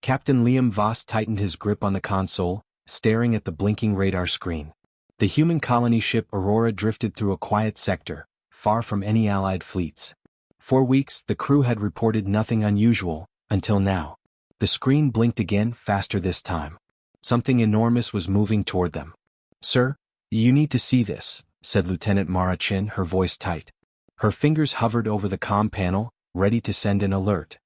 Captain Liam Voss tightened his grip on the console, staring at the blinking radar screen. The human colony ship Aurora drifted through a quiet sector, far from any Allied fleets. For weeks, the crew had reported nothing unusual, until now. The screen blinked again, faster this time. Something enormous was moving toward them. "Sir, you need to see this," said Lieutenant Mara Chin, her voice tight. Her fingers hovered over the comm panel, ready to send an alert.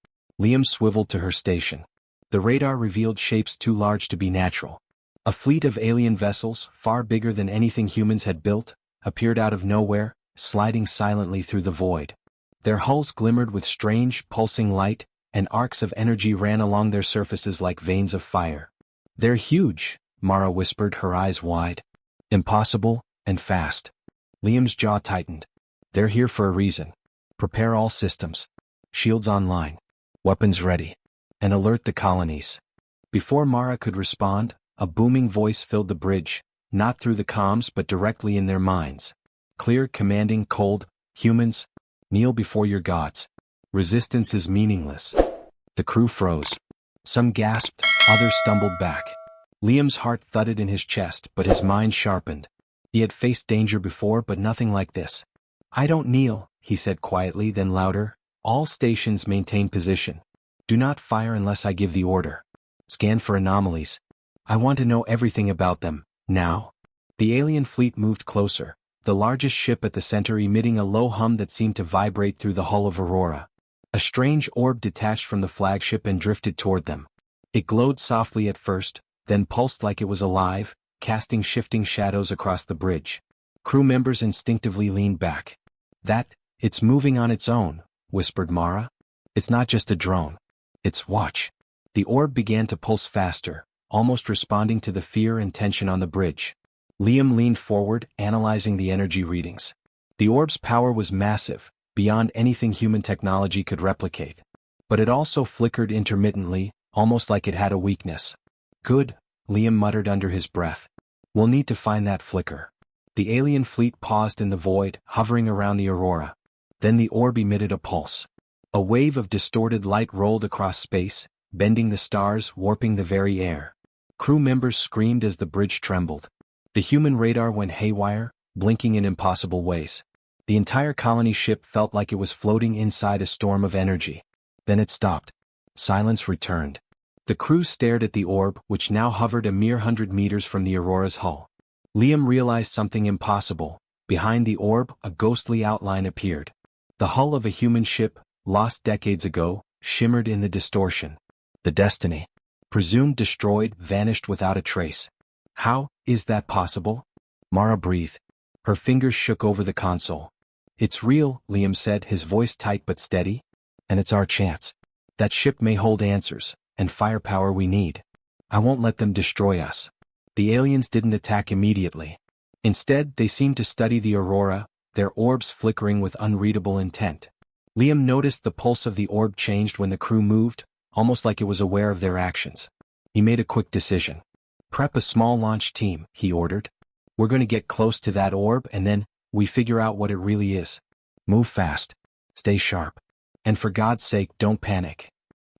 Liam swiveled to her station. The radar revealed shapes too large to be natural. A fleet of alien vessels, far bigger than anything humans had built, appeared out of nowhere, sliding silently through the void. Their hulls glimmered with strange, pulsing light, and arcs of energy ran along their surfaces like veins of fire. "They're huge," Mara whispered, her eyes wide. "Impossible, and fast." Liam's jaw tightened. "They're here for a reason. Prepare all systems. Shields online. Weapons ready. And alert the colonies." Before Mara could respond, a booming voice filled the bridge, not through the comms but directly in their minds. Clear, commanding, cold. "Humans, kneel before your gods. Resistance is meaningless." The crew froze. Some gasped, others stumbled back. Liam's heart thudded in his chest, but his mind sharpened. He had faced danger before, but nothing like this. "I don't kneel," he said quietly, then louder. "All stations maintain position. Do not fire unless I give the order. Scan for anomalies. I want to know everything about them, now." The alien fleet moved closer, the largest ship at the center emitting a low hum that seemed to vibrate through the hull of Aurora. A strange orb detached from the flagship and drifted toward them. It glowed softly at first, then pulsed like it was alive, casting shifting shadows across the bridge. Crew members instinctively leaned back. It's moving on its own," whispered Mara. "It's not just a drone. It's watch." The orb began to pulse faster, almost responding to the fear and tension on the bridge. Liam leaned forward, analyzing the energy readings. The orb's power was massive, beyond anything human technology could replicate. But it also flickered intermittently, almost like it had a weakness. "Good," Liam muttered under his breath. "We'll need to find that flicker." The alien fleet paused in the void, hovering around the Aurora. Then the orb emitted a pulse. A wave of distorted light rolled across space, bending the stars, warping the very air. Crew members screamed as the bridge trembled. The human radar went haywire, blinking in impossible ways. The entire colony ship felt like it was floating inside a storm of energy. Then it stopped. Silence returned. The crew stared at the orb, which now hovered a mere 100 meters from the Aurora's hull. Liam realized something impossible. Behind the orb, a ghostly outline appeared. The hull of a human ship, lost decades ago, shimmered in the distortion. The Destiny, presumed destroyed, vanished without a trace. "How is that possible?" Mara breathed. Her fingers shook over the console. "It's real," Liam said, his voice tight but steady. "And it's our chance. That ship may hold answers, and firepower we need. I won't let them destroy us." The aliens didn't attack immediately. Instead, they seemed to study the Aurora, their orbs flickering with unreadable intent. Liam noticed the pulse of the orb changed when the crew moved, almost like it was aware of their actions. He made a quick decision. "Prep a small launch team," he ordered. "We're going to get close to that orb and then we figure out what it really is. Move fast. Stay sharp. And for God's sake, don't panic."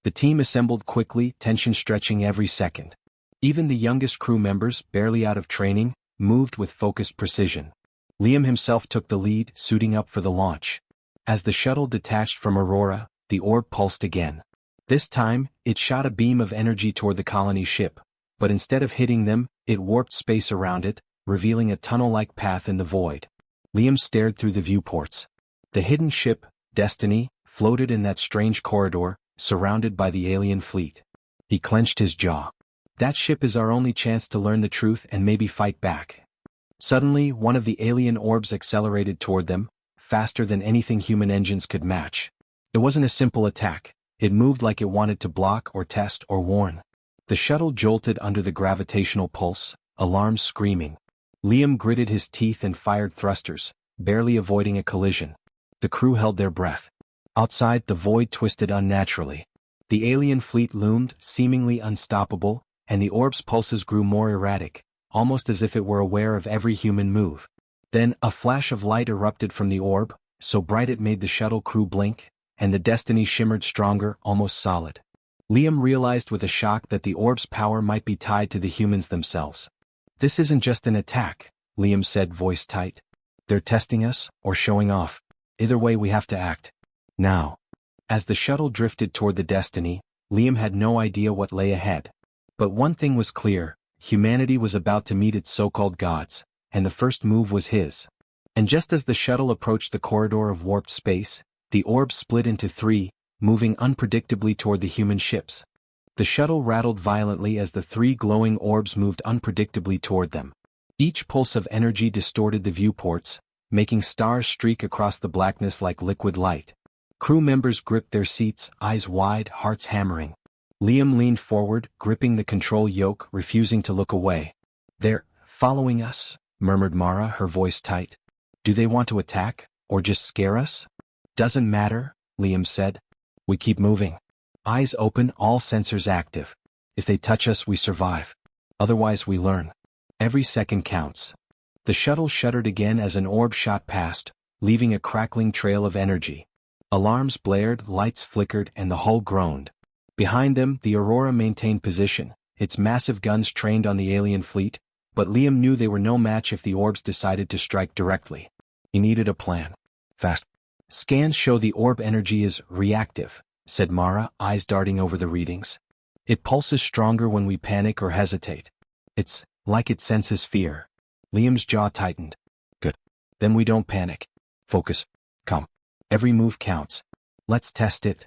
The team assembled quickly, tension stretching every second. Even the youngest crew members, barely out of training, moved with focused precision. Liam himself took the lead, suiting up for the launch. As the shuttle detached from Aurora, the orb pulsed again. This time, it shot a beam of energy toward the colony ship, but instead of hitting them, it warped space around it, revealing a tunnel-like path in the void. Liam stared through the viewports. The hidden ship, Destiny, floated in that strange corridor, surrounded by the alien fleet. He clenched his jaw. That ship is our only chance to learn the truth and maybe fight back. Suddenly, one of the alien orbs accelerated toward them, faster than anything human engines could match. It wasn't a simple attack. It moved like it wanted to block or test or warn. The shuttle jolted under the gravitational pulse, alarms screaming. Liam gritted his teeth and fired thrusters, barely avoiding a collision. The crew held their breath. Outside, the void twisted unnaturally. The alien fleet loomed, seemingly unstoppable, and the orb's pulses grew more erratic, almost as if it were aware of every human move. Then, a flash of light erupted from the orb, so bright it made the shuttle crew blink, and the Destiny shimmered stronger, almost solid. Liam realized with a shock that the orb's power might be tied to the humans themselves. This isn't just an attack, Liam said, voice tight. They're testing us, or showing off. Either way, we have to act. Now. As the shuttle drifted toward the Destiny, Liam had no idea what lay ahead. But one thing was clear, humanity was about to meet its so-called gods, and the first move was his. And just as the shuttle approached the corridor of warped space, the orb split into three, moving unpredictably toward the human ships. The shuttle rattled violently as the three glowing orbs moved unpredictably toward them. Each pulse of energy distorted the viewports, making stars streak across the blackness like liquid light. Crew members gripped their seats, eyes wide, hearts hammering. Liam leaned forward, gripping the control yoke, refusing to look away. "They're following us," murmured Mara, her voice tight. "Do they want to attack, or just scare us?" "Doesn't matter," Liam said. "We keep moving. Eyes open, all sensors active. If they touch us, we survive. Otherwise, we learn. Every second counts." The shuttle shuddered again as an orb shot past, leaving a crackling trail of energy. Alarms blared, lights flickered, and the hull groaned. Behind them, the Aurora maintained position, its massive guns trained on the alien fleet, but Liam knew they were no match if the orbs decided to strike directly. He needed a plan. Fast. "Scans show the orb energy is reactive," said Mara, eyes darting over the readings. "It pulses stronger when we panic or hesitate. It's like it senses fear." Liam's jaw tightened. "Good. Then we don't panic. Focus. Come. Every move counts. Let's test it."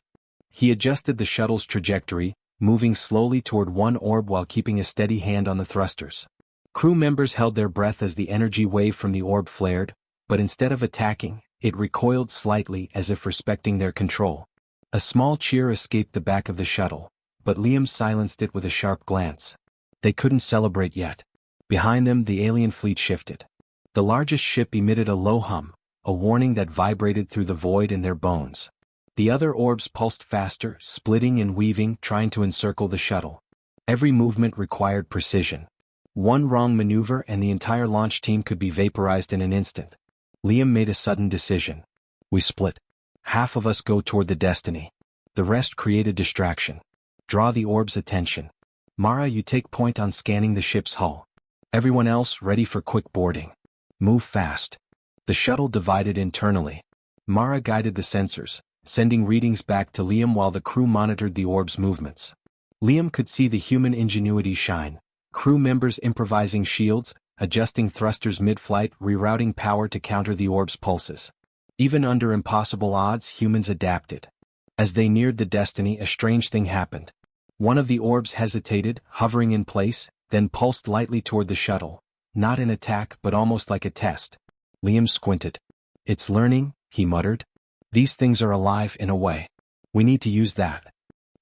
He adjusted the shuttle's trajectory, moving slowly toward one orb while keeping a steady hand on the thrusters. Crew members held their breath as the energy wave from the orb flared, but instead of attacking, it recoiled slightly as if respecting their control. A small cheer escaped the back of the shuttle, but Liam silenced it with a sharp glance. They couldn't celebrate yet. Behind them, the alien fleet shifted. The largest ship emitted a low hum, a warning that vibrated through the void in their bones. The other orbs pulsed faster, splitting and weaving, trying to encircle the shuttle. Every movement required precision. One wrong maneuver and the entire launch team could be vaporized in an instant. Liam made a sudden decision. "We split. Half of us go toward the Destiny. The rest create a distraction. Draw the orb's attention. Mara, you take point on scanning the ship's hull. Everyone else ready for quick boarding. Move fast." The shuttle divided internally. Mara guided the sensors, sending readings back to Liam while the crew monitored the orb's movements. Liam could see the human ingenuity shine. Crew members improvising shields, adjusting thrusters mid-flight, rerouting power to counter the orb's pulses. Even under impossible odds, humans adapted. As they neared the Destiny, a strange thing happened. One of the orbs hesitated, hovering in place, then pulsed lightly toward the shuttle. Not an attack, but almost like a test. Liam squinted. "It's learning," he muttered. "These things are alive in a way. We need to use that."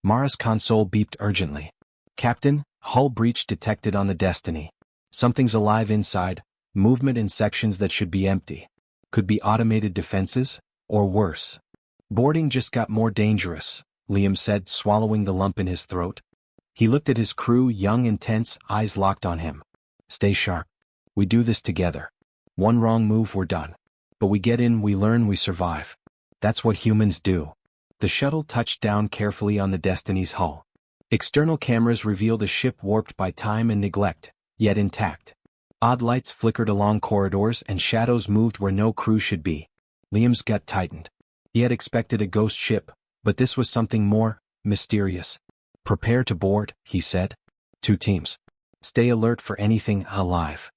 Mara's console beeped urgently. "Captain, hull breach detected on the Destiny. Something's alive inside, movement in sections that should be empty. Could be automated defenses, or worse." "Boarding just got more dangerous," Liam said, swallowing the lump in his throat. He looked at his crew, young and tense, eyes locked on him. "Stay sharp. We do this together. One wrong move, we're done. But we get in, we learn, we survive. That's what humans do." The shuttle touched down carefully on the Destiny's hull. External cameras revealed a ship warped by time and neglect, yet intact. Odd lights flickered along corridors and shadows moved where no crew should be. Liam's gut tightened. He had expected a ghost ship, but this was something more mysterious. "Prepare to board," he said. "Two teams. Stay alert for anything alive."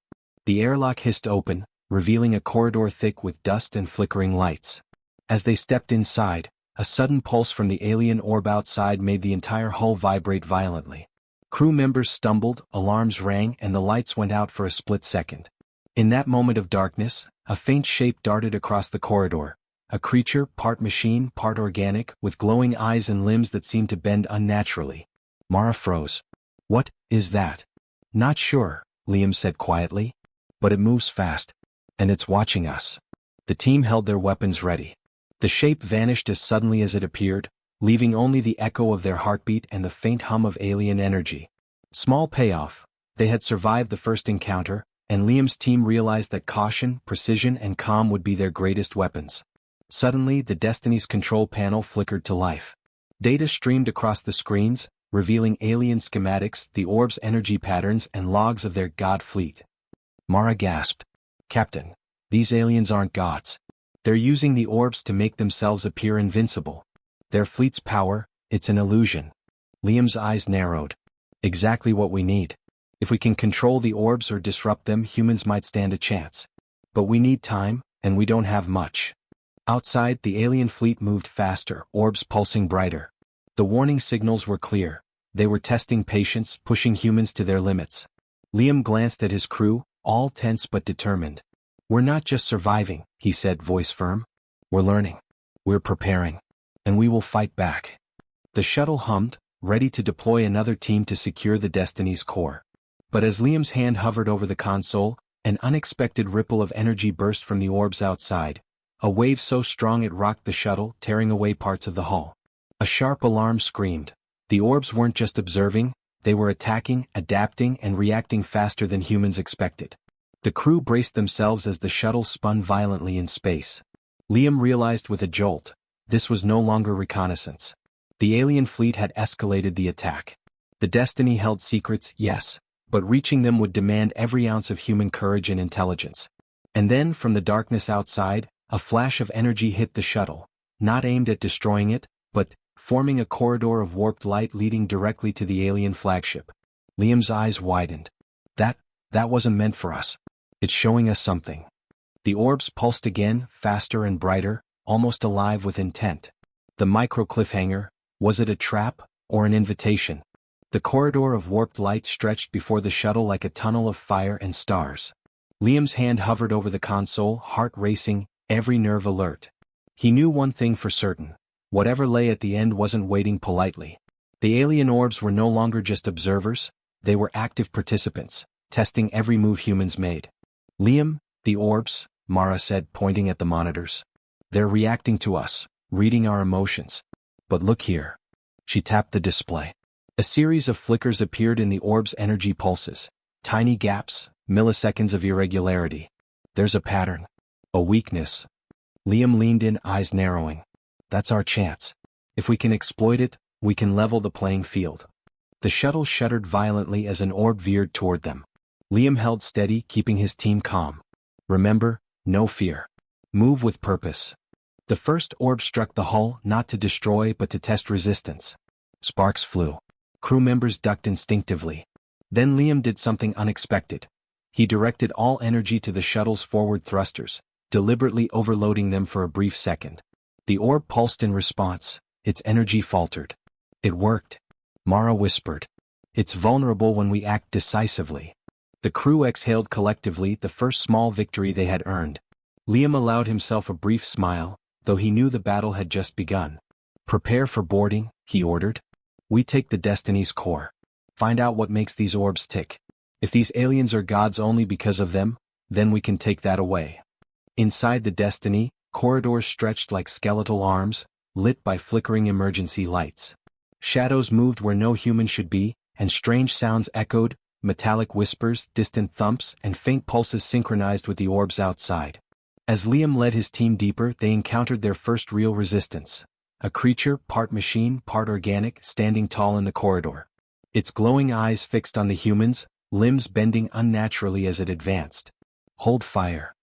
The airlock hissed open, revealing a corridor thick with dust and flickering lights. As they stepped inside, a sudden pulse from the alien orb outside made the entire hull vibrate violently. Crew members stumbled, alarms rang, and the lights went out for a split second. In that moment of darkness, a faint shape darted across the corridor. A creature, part machine, part organic, with glowing eyes and limbs that seemed to bend unnaturally. Mara froze. "What is that?" "Not sure," Liam said quietly. "But it moves fast. And it's watching us." The team held their weapons ready. The shape vanished as suddenly as it appeared, leaving only the echo of their heartbeat and the faint hum of alien energy. Small payoff. They had survived the first encounter, and Liam's team realized that caution, precision, and calm would be their greatest weapons. Suddenly, the Destiny's control panel flickered to life. Data streamed across the screens, revealing alien schematics, the orb's energy patterns, and logs of their god fleet. Mara gasped. Captain, these aliens aren't gods. They're using the orbs to make themselves appear invincible. Their fleet's power, it's an illusion. Liam's eyes narrowed. Exactly what we need. If we can control the orbs or disrupt them, humans might stand a chance. But we need time, and we don't have much. Outside, the alien fleet moved faster, orbs pulsing brighter. The warning signals were clear. They were testing patience, pushing humans to their limits. Liam glanced at his crew, all tense but determined. We're not just surviving, he said, voice firm. We're learning. We're preparing. And we will fight back. The shuttle hummed, ready to deploy another team to secure the Destiny's core. But as Liam's hand hovered over the console, an unexpected ripple of energy burst from the orbs outside. A wave so strong it rocked the shuttle, tearing away parts of the hull. A sharp alarm screamed. The orbs weren't just observing, they were attacking, adapting, and reacting faster than humans expected. The crew braced themselves as the shuttle spun violently in space. Liam realized with a jolt, this was no longer reconnaissance. The alien fleet had escalated the attack. The Destiny held secrets, yes, but reaching them would demand every ounce of human courage and intelligence. And then, from the darkness outside, a flash of energy hit the shuttle, not aimed at destroying it, but forming a corridor of warped light leading directly to the alien flagship. Liam's eyes widened. That wasn't meant for us. It's showing us something. The orbs pulsed again, faster and brighter, almost alive with intent. The micro cliffhanger, was it a trap, or an invitation? The corridor of warped light stretched before the shuttle like a tunnel of fire and stars. Liam's hand hovered over the console, heart racing, every nerve alert. He knew one thing for certain. Whatever lay at the end wasn't waiting politely. The alien orbs were no longer just observers, they were active participants, testing every move humans made. Liam, the orbs, Mara said, pointing at the monitors. They're reacting to us, reading our emotions. But look here. She tapped the display. A series of flickers appeared in the orb's energy pulses. Tiny gaps, milliseconds of irregularity. There's a pattern. A weakness. Liam leaned in, eyes narrowing. That's our chance. If we can exploit it, we can level the playing field. The shuttle shuddered violently as an orb veered toward them. Liam held steady, keeping his team calm. Remember, no fear. Move with purpose. The first orb struck the hull, not to destroy but to test resistance. Sparks flew. Crew members ducked instinctively. Then Liam did something unexpected. He directed all energy to the shuttle's forward thrusters, deliberately overloading them for a brief second. The orb pulsed in response. Its energy faltered. It worked. Mara whispered. It's vulnerable when we act decisively. The crew exhaled collectively, the first small victory they had earned. Liam allowed himself a brief smile, though he knew the battle had just begun. Prepare for boarding, he ordered. We take the Destiny's core. Find out what makes these orbs tick. If these aliens are gods only because of them, then we can take that away. Inside the Destiny, corridors stretched like skeletal arms, lit by flickering emergency lights. Shadows moved where no human should be, and strange sounds echoed, metallic whispers, distant thumps, and faint pulses synchronized with the orbs outside. As Liam led his team deeper, they encountered their first real resistance. A creature, part machine, part organic, standing tall in the corridor. Its glowing eyes fixed on the humans, limbs bending unnaturally as it advanced. Hold fire.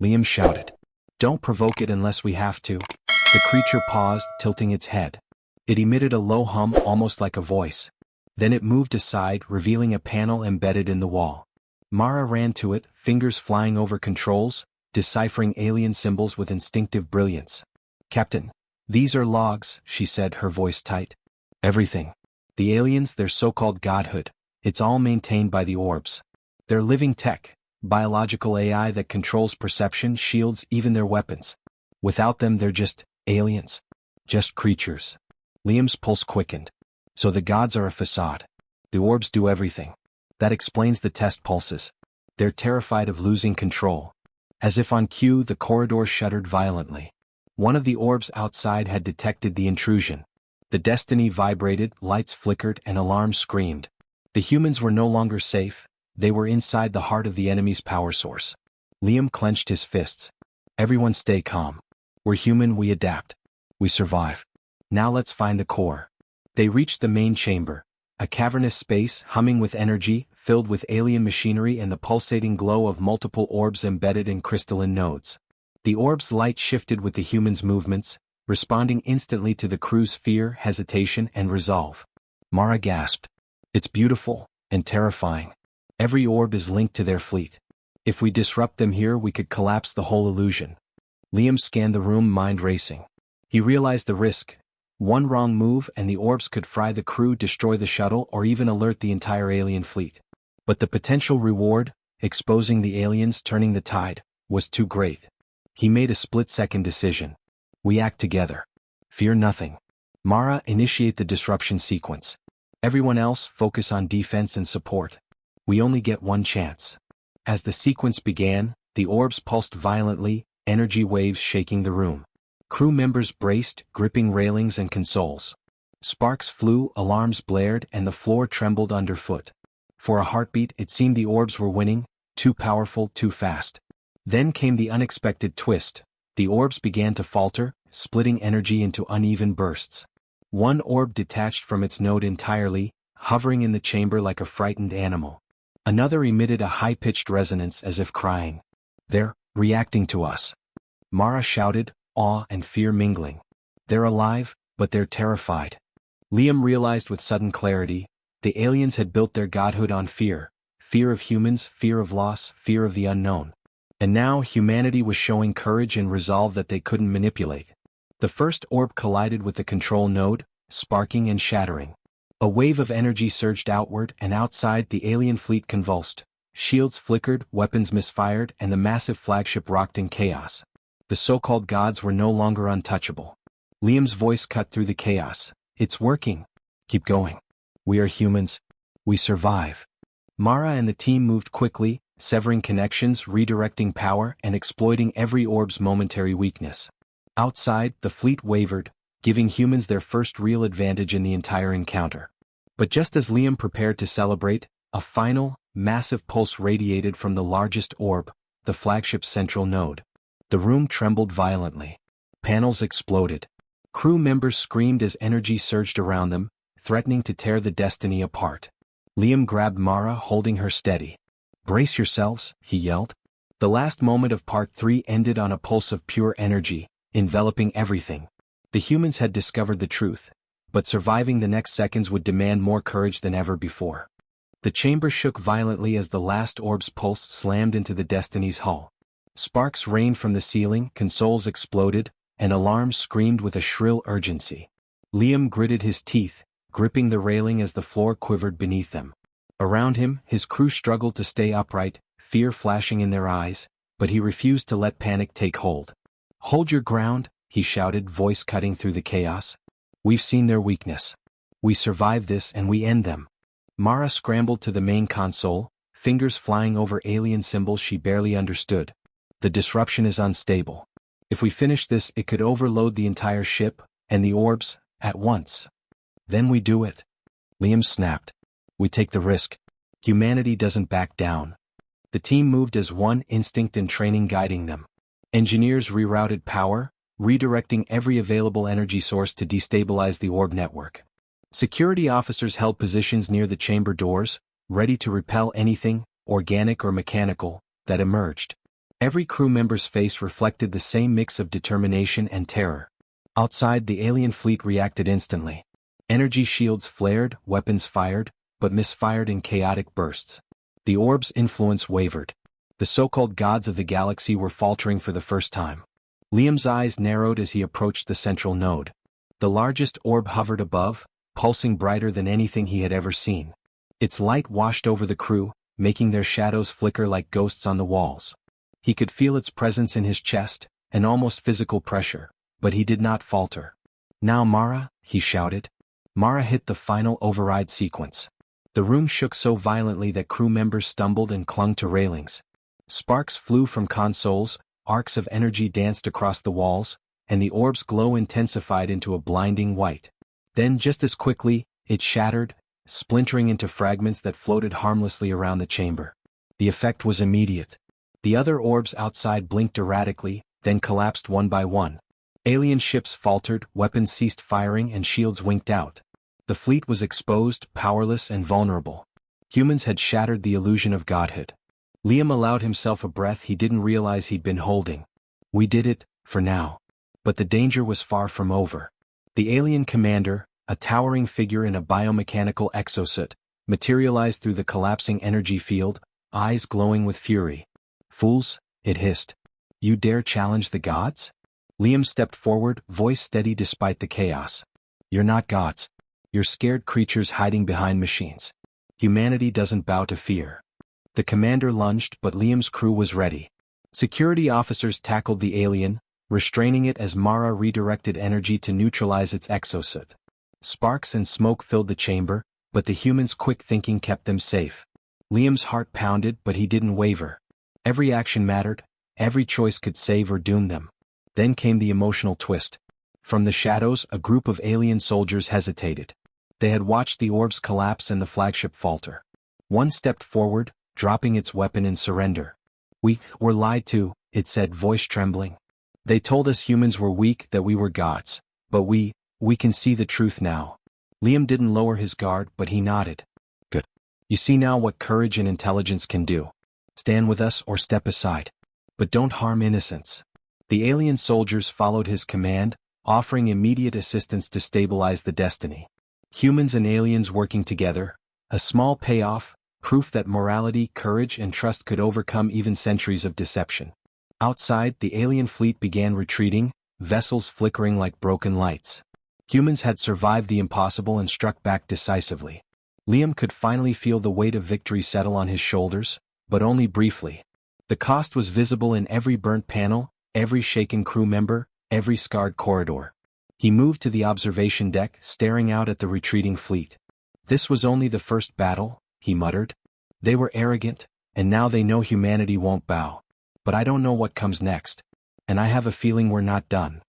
Liam shouted. Don't provoke it unless we have to. The creature paused, tilting its head. It emitted a low hum, almost like a voice. Then it moved aside, revealing a panel embedded in the wall. Mara ran to it, fingers flying over controls, deciphering alien symbols with instinctive brilliance. Captain, these are logs, she said, her voice tight. Everything. The aliens, their so-called godhood, it's all maintained by the orbs. They're living tech, biological AI that controls perception, shields, even their weapons. Without them, they're just aliens. Just creatures. Liam's pulse quickened. So the gods are a facade. The orbs do everything. That explains the test pulses. They're terrified of losing control. As if on cue, the corridor shuddered violently. One of the orbs outside had detected the intrusion. The Destiny vibrated, lights flickered, and alarms screamed. The humans were no longer safe. They were inside the heart of the enemy's power source. Liam clenched his fists. Everyone stay calm. We're human, we adapt. We survive. Now let's find the core. They reached the main chamber, A cavernous space humming with energy, filled with alien machinery and the pulsating glow of multiple orbs embedded in crystalline nodes. The orb's light shifted with the humans' movements, responding instantly to the crew's fear, hesitation, and resolve. Mara gasped. It's beautiful, and terrifying. Every orb is linked to their fleet. If we disrupt them here, we could collapse the whole illusion. Liam scanned the room, mind racing. He realized the risk. One wrong move and the orbs could fry the crew, destroy the shuttle, or even alert the entire alien fleet. But the potential reward, exposing the aliens, turning the tide, was too great. He made a split-second decision. We act together. Fear nothing. Mara, initiate the disruption sequence. Everyone else, focus on defense and support. We only get one chance. As the sequence began, the orbs pulsed violently, energy waves shaking the room. Crew members braced, gripping railings and consoles. Sparks flew, alarms blared, and the floor trembled underfoot. For a heartbeat, it seemed the orbs were winning, too powerful, too fast. Then came the unexpected twist. The orbs began to falter, splitting energy into uneven bursts. One orb detached from its node entirely, hovering in the chamber like a frightened animal. Another emitted a high-pitched resonance as if crying. They're reacting to us. Mara shouted, awe and fear mingling. They're alive, but they're terrified. Liam realized with sudden clarity, the aliens had built their godhood on fear. Fear of humans, fear of loss, fear of the unknown. And now humanity was showing courage and resolve that they couldn't manipulate. The first orb collided with the control node, sparking and shattering. A wave of energy surged outward, and outside the alien fleet convulsed. Shields flickered, weapons misfired, and the massive flagship rocked in chaos. The so-called gods were no longer untouchable. Liam's voice cut through the chaos. It's working. Keep going. We are humans. We survive. Mara and the team moved quickly, severing connections, redirecting power, and exploiting every orb's momentary weakness. Outside, the fleet wavered, giving humans their first real advantage in the entire encounter. But just as Liam prepared to celebrate, a final, massive pulse radiated from the largest orb, the flagship's central node. The room trembled violently. Panels exploded. Crew members screamed as energy surged around them, threatening to tear the Destiny apart. Liam grabbed Mara, holding her steady. Brace yourselves, he yelled. The last moment of Part 3 ended on a pulse of pure energy, enveloping everything. The humans had discovered the truth, but surviving the next seconds would demand more courage than ever before. The chamber shook violently as the last orb's pulse slammed into the Destiny's hull. Sparks rained from the ceiling, consoles exploded, and alarms screamed with a shrill urgency. Liam gritted his teeth, gripping the railing as the floor quivered beneath them. Around him, his crew struggled to stay upright, fear flashing in their eyes, but he refused to let panic take hold. Hold your ground, he shouted, voice cutting through the chaos. We've seen their weakness. We survive this and we end them. Mara scrambled to the main console, fingers flying over alien symbols she barely understood. The disruption is unstable. If we finish this, it could overload the entire ship, and the orbs, at once. Then we do it. Liam snapped. We take the risk. Humanity doesn't back down. The team moved as one, instinct and training guiding them. Engineers rerouted power, redirecting every available energy source to destabilize the orb network. Security officers held positions near the chamber doors, ready to repel anything, organic or mechanical, that emerged. Every crew member's face reflected the same mix of determination and terror. Outside, the alien fleet reacted instantly. Energy shields flared, weapons fired, but misfired in chaotic bursts. The orb's influence wavered. The so-called gods of the galaxy were faltering for the first time. Liam's eyes narrowed as he approached the central node. The largest orb hovered above, pulsing brighter than anything he had ever seen. Its light washed over the crew, making their shadows flicker like ghosts on the walls. He could feel its presence in his chest, an almost physical pressure, but he did not falter. Now Mara, he shouted. Mara hit the final override sequence. The room shook so violently that crew members stumbled and clung to railings. Sparks flew from consoles, arcs of energy danced across the walls, and the orb's glow intensified into a blinding white. Then just as quickly, it shattered, splintering into fragments that floated harmlessly around the chamber. The effect was immediate. The other orbs outside blinked erratically, then collapsed one by one. Alien ships faltered, weapons ceased firing and shields winked out. The fleet was exposed, powerless and vulnerable. Humans had shattered the illusion of godhood. Liam allowed himself a breath he didn't realize he'd been holding. We did it, for now. But the danger was far from over. The alien commander, a towering figure in a biomechanical exosuit, materialized through the collapsing energy field, eyes glowing with fury. Fools, it hissed. You dare challenge the gods? Liam stepped forward, voice steady despite the chaos. You're not gods. You're scared creatures hiding behind machines. Humanity doesn't bow to fear. The commander lunged, but Liam's crew was ready. Security officers tackled the alien, restraining it as Mara redirected energy to neutralize its exosuit. Sparks and smoke filled the chamber, but the humans' quick thinking kept them safe. Liam's heart pounded, but he didn't waver. Every action mattered, every choice could save or doom them. Then came the emotional twist. From the shadows, a group of alien soldiers hesitated. They had watched the orbs collapse and the flagship falter. One stepped forward, dropping its weapon in surrender. We were lied to, it said, voice trembling. They told us humans were weak, that we were gods. But we can see the truth now. Liam didn't lower his guard, but he nodded. Good. You see now what courage and intelligence can do. Stand with us or step aside. But don't harm innocents. The alien soldiers followed his command, offering immediate assistance to stabilize the destiny. Humans and aliens working together, a small payoff, proof that morality, courage and trust could overcome even centuries of deception. Outside, the alien fleet began retreating, vessels flickering like broken lights. Humans had survived the impossible and struck back decisively. Liam could finally feel the weight of victory settle on his shoulders, but only briefly. The cost was visible in every burnt panel, every shaken crew member, every scarred corridor. He moved to the observation deck, staring out at the retreating fleet. This was only the first battle, he muttered. They were arrogant, and now they know humanity won't bow. But I don't know what comes next. And I have a feeling we're not done.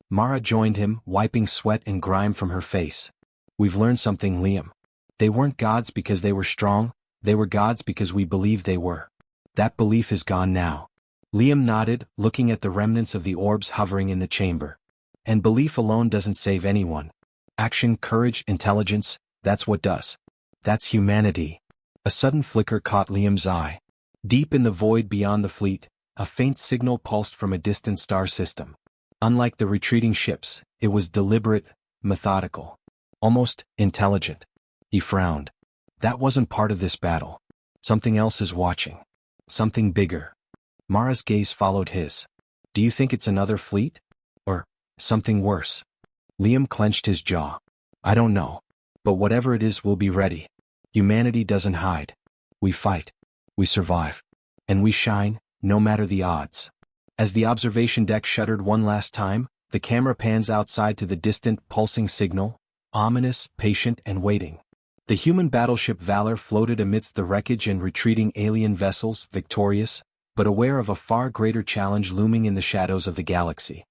Mara joined him, wiping sweat and grime from her face. We've learned something, Liam. They weren't gods because they were strong, they were gods because we believed they were. That belief is gone now. Liam nodded, looking at the remnants of the orbs hovering in the chamber. And belief alone doesn't save anyone. Action, courage, intelligence, that's what does. That's humanity. A sudden flicker caught Liam's eye. Deep in the void beyond the fleet, a faint signal pulsed from a distant star system. Unlike the retreating ships, it was deliberate, methodical. Almost intelligent. He frowned. That wasn't part of this battle. Something else is watching. Something bigger. Mara's gaze followed his. Do you think it's another fleet? Or something worse? Liam clenched his jaw. I don't know. But whatever it is, we'll be ready. Humanity doesn't hide. We fight. We survive. And we shine, no matter the odds. As the observation deck shuddered one last time, the camera pans outside to the distant, pulsing signal, ominous, patient, and waiting. The human battleship Valor floated amidst the wreckage and retreating alien vessels, victorious, but aware of a far greater challenge looming in the shadows of the galaxy.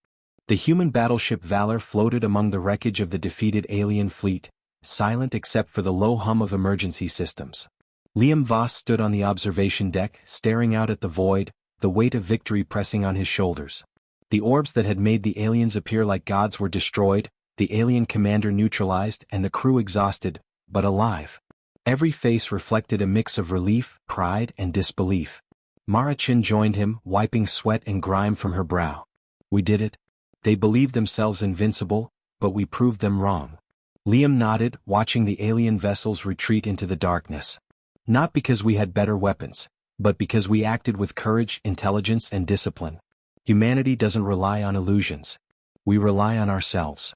The human battleship Valor floated among the wreckage of the defeated alien fleet, silent except for the low hum of emergency systems. Liam Voss stood on the observation deck, staring out at the void, the weight of victory pressing on his shoulders. The orbs that had made the aliens appear like gods were destroyed, the alien commander neutralized, and the crew exhausted, but alive. Every face reflected a mix of relief, pride, and disbelief. Mara Chin joined him, wiping sweat and grime from her brow. We did it. They believed themselves invincible, but we proved them wrong. Liam nodded, watching the alien vessels retreat into the darkness. Not because we had better weapons, but because we acted with courage, intelligence, and discipline. Humanity doesn't rely on illusions. We rely on ourselves.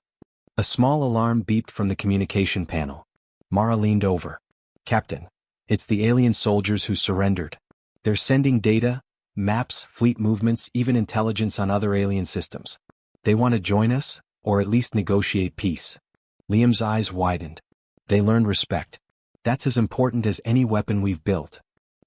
A small alarm beeped from the communication panel. Mara leaned over. Captain, it's the alien soldiers who surrendered. They're sending data, maps, fleet movements, even intelligence on other alien systems. They want to join us, or at least negotiate peace. Liam's eyes widened. They learned respect. That's as important as any weapon we've built.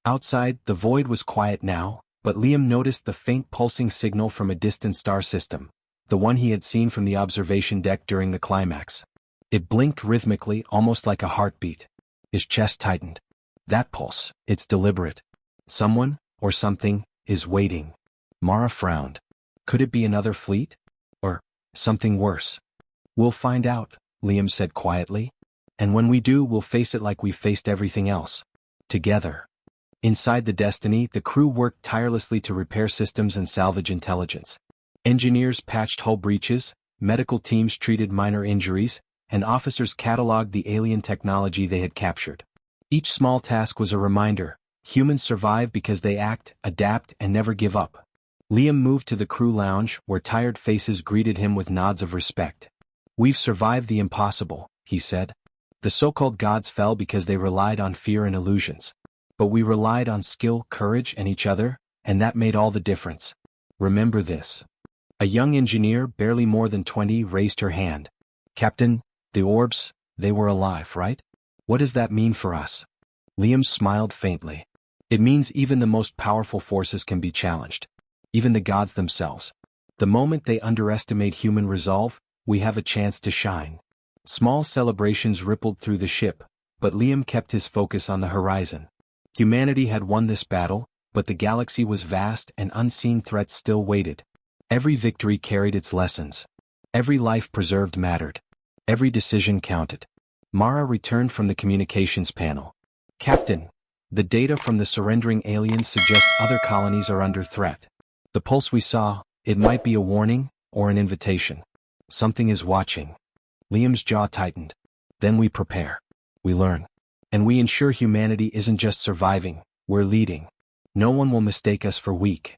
Outside, the void was quiet now, but Liam noticed the faint pulsing signal from a distant star system, the one he had seen from the observation deck during the climax. It blinked rhythmically, almost like a heartbeat. His chest tightened. That pulse, it's deliberate. Someone, or something, is waiting. Mara frowned. Could it be another fleet? Or something worse? We'll find out, Liam said quietly. And when we do, we'll face it like we've faced everything else. Together. Inside the Destiny, the crew worked tirelessly to repair systems and salvage intelligence. Engineers patched hull breaches, medical teams treated minor injuries, and officers cataloged the alien technology they had captured. Each small task was a reminder: humans survive because they act, adapt, and never give up. Liam moved to the crew lounge, where tired faces greeted him with nods of respect. "We've survived the impossible," he said. "The so-called gods fell because they relied on fear and illusions. But we relied on skill, courage, and each other, and that made all the difference. Remember this." A young engineer, barely more than 20, raised her hand. "Captain, the orbs, they were alive, right? What does that mean for us?" Liam smiled faintly. "It means even the most powerful forces can be challenged. Even the gods themselves. The moment they underestimate human resolve, we have a chance to shine." Small celebrations rippled through the ship, but Liam kept his focus on the horizon. Humanity had won this battle, but the galaxy was vast and unseen threats still waited. Every victory carried its lessons. Every life preserved mattered. Every decision counted. Mara returned from the communications panel. "Captain, the data from the surrendering aliens suggests other colonies are under threat. The pulse we saw, it might be a warning, or an invitation. Something is watching." Liam's jaw tightened. "Then we prepare. We learn. And we ensure humanity isn't just surviving, we're leading. No one will mistake us for weak."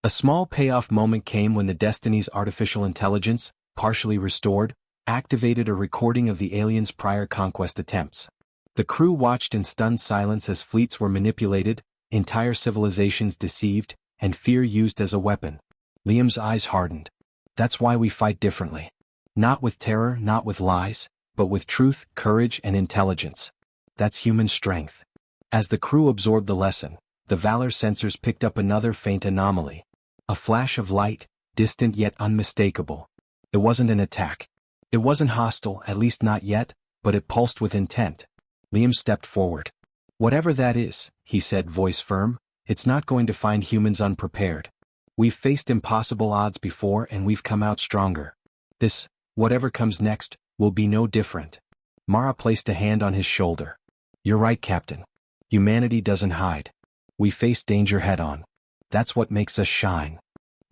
A small payoff moment came when the Destiny's artificial intelligence, partially restored, activated a recording of the aliens' prior conquest attempts. The crew watched in stunned silence as fleets were manipulated, entire civilizations deceived, and fear used as a weapon. Liam's eyes hardened. "That's why we fight differently. Not with terror, not with lies, but with truth, courage, and intelligence. That's human strength." As the crew absorbed the lesson, the Valor sensors picked up another faint anomaly. A flash of light, distant yet unmistakable. It wasn't an attack. It wasn't hostile, at least not yet, but it pulsed with intent. Liam stepped forward. "Whatever that is," he said, voice firm, "it's not going to find humans unprepared. We've faced impossible odds before and we've come out stronger. This, whatever comes next, will be no different." Mara placed a hand on his shoulder. "You're right, Captain. Humanity doesn't hide. We face danger head-on. That's what makes us shine."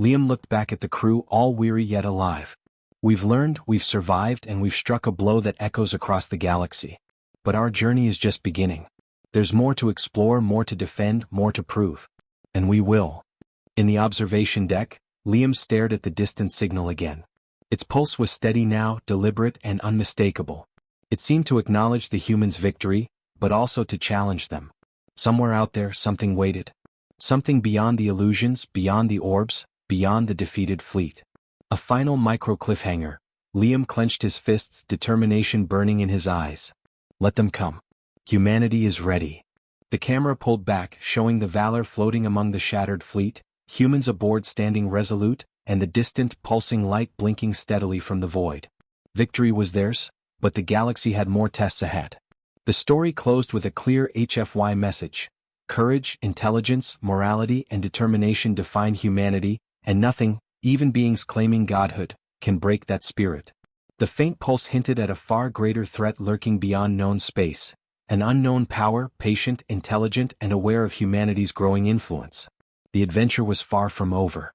Liam looked back at the crew, all weary yet alive. "We've learned, we've survived, and we've struck a blow that echoes across the galaxy. But our journey is just beginning. There's more to explore, more to defend, more to prove. And we will." In the observation deck, Liam stared at the distant signal again. Its pulse was steady now, deliberate and unmistakable. It seemed to acknowledge the humans' victory, but also to challenge them. Somewhere out there, something waited. Something beyond the illusions, beyond the orbs, beyond the defeated fleet. A final micro-cliffhanger. Liam clenched his fists, determination burning in his eyes. Let them come. Humanity is ready. The camera pulled back, showing the Valor floating among the shattered fleet, humans aboard standing resolute, and the distant, pulsing light blinking steadily from the void. Victory was theirs, but the galaxy had more tests ahead. The story closed with a clear HFY message. Courage, intelligence, morality, and determination define humanity, and nothing, even beings claiming godhood, can break that spirit. The faint pulse hinted at a far greater threat lurking beyond known space. An unknown power, patient, intelligent, and aware of humanity's growing influence. The adventure was far from over.